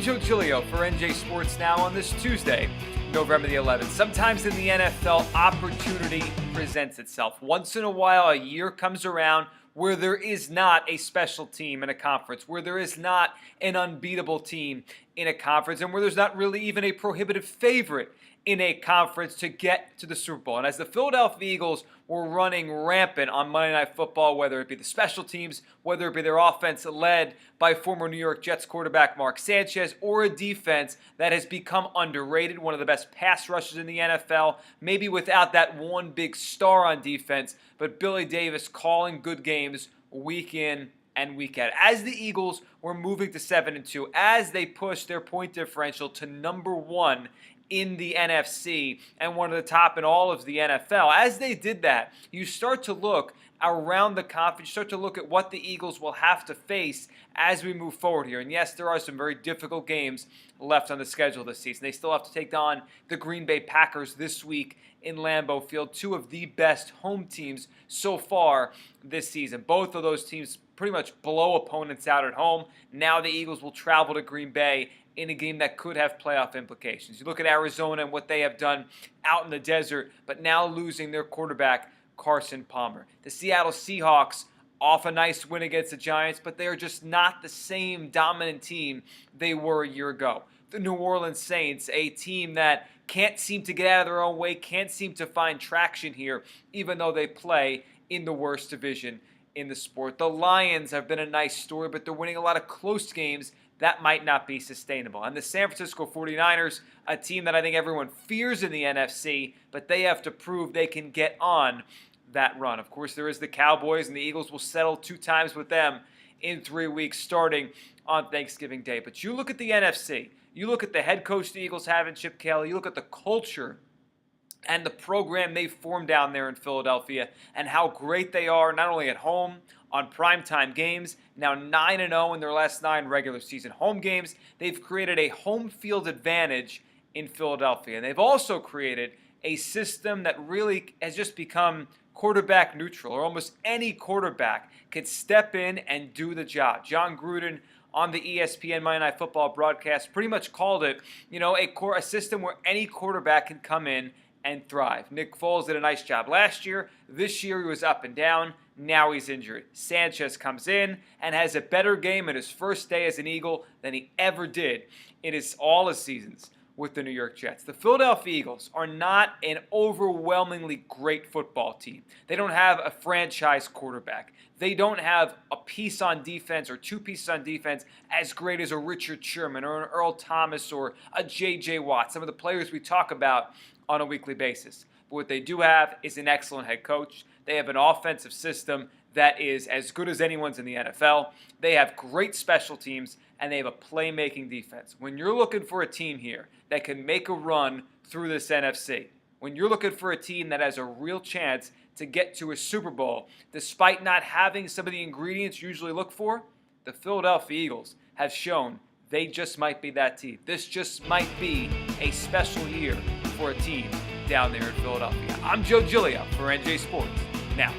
Joe Giglio for NJ Sports Now on this Tuesday, November the 11th. Sometimes in the NFL, opportunity presents itself. Once in a while, a year comes around where there is not a special team in a conference, where there is not an unbeatable team in a conference, and where there's not really even a prohibitive favorite in a conference to get to the Super Bowl. And as the Philadelphia Eagles were running rampant on Monday Night Football, whether it be the special teams, whether it be their offense led by former New York Jets quarterback Mark Sanchez, or a defense that has become underrated, one of the best pass rushers in the NFL, maybe without that one big star on defense, but Billy Davis calling good games week in and week out. As the Eagles were moving to 7-2, as they pushed their point differential to number one in the NFC and one of the top in all of the NFL. As they did that, you start to look around the conference, you start to look at what the Eagles will have to face as we move forward here. And yes, there are some very difficult games left on the schedule this season. They still have to take on the Green Bay Packers this week in Lambeau Field, two of the best home teams so far this season. Both of those teams pretty much blow opponents out at home. Now the Eagles will travel to Green Bay in a game that could have playoff implications. You look at Arizona and what they have done out in the desert, but now losing their quarterback, Carson Palmer. The Seattle Seahawks off a nice win against the Giants, but they are just not the same dominant team they were a year ago. The New Orleans Saints, a team that can't seem to get out of their own way, can't seem to find traction here, even though they play in the worst division in the sport. The Lions have been a nice story, but they're winning a lot of close games that might not be sustainable. And the San Francisco 49ers, a team that I think everyone fears in the NFC, but they have to prove they can get on that run. Of course, there is the Cowboys, and the Eagles will settle 2 times with them in 3 weeks starting on Thanksgiving Day. But you look at the NFC, you look at the head coach the Eagles have in Chip Kelly, you look at the culture and the program they've formed down there in Philadelphia and how great they are, not only at home, on primetime games, now 9-0 in their last 9 regular season home games. They've created a home field advantage in Philadelphia. And they've also created a system that really has just become quarterback neutral, or almost any quarterback can step in and do the job. John Gruden on the ESPN Monday Night Football broadcast pretty much called it, a system where any quarterback can come in and thrive. Nick Foles did a nice job last year. This year he was up and down. Now he's injured. Sanchez comes in and has a better game in his first day as an Eagle than he ever did in all his seasons with the New York Jets. The Philadelphia Eagles are not an overwhelmingly great football team. They don't have a franchise quarterback. They don't have a piece on defense or 2 pieces on defense as great as a Richard Sherman or an Earl Thomas or a J.J. Watt, some of the players we talk about on a weekly basis. But what they do have is an excellent head coach. They have an offensive system that is as good as anyone's in the NFL. They have great special teams, and they have a playmaking defense. When you're looking for a team here that can make a run through this NFC, when you're looking for a team that has a real chance to get to a Super Bowl, despite not having some of the ingredients you usually look for, the Philadelphia Eagles have shown they just might be that team. This just might be a special year for a team down there in Philadelphia. I'm Joe Giglio for NJ Sports Now.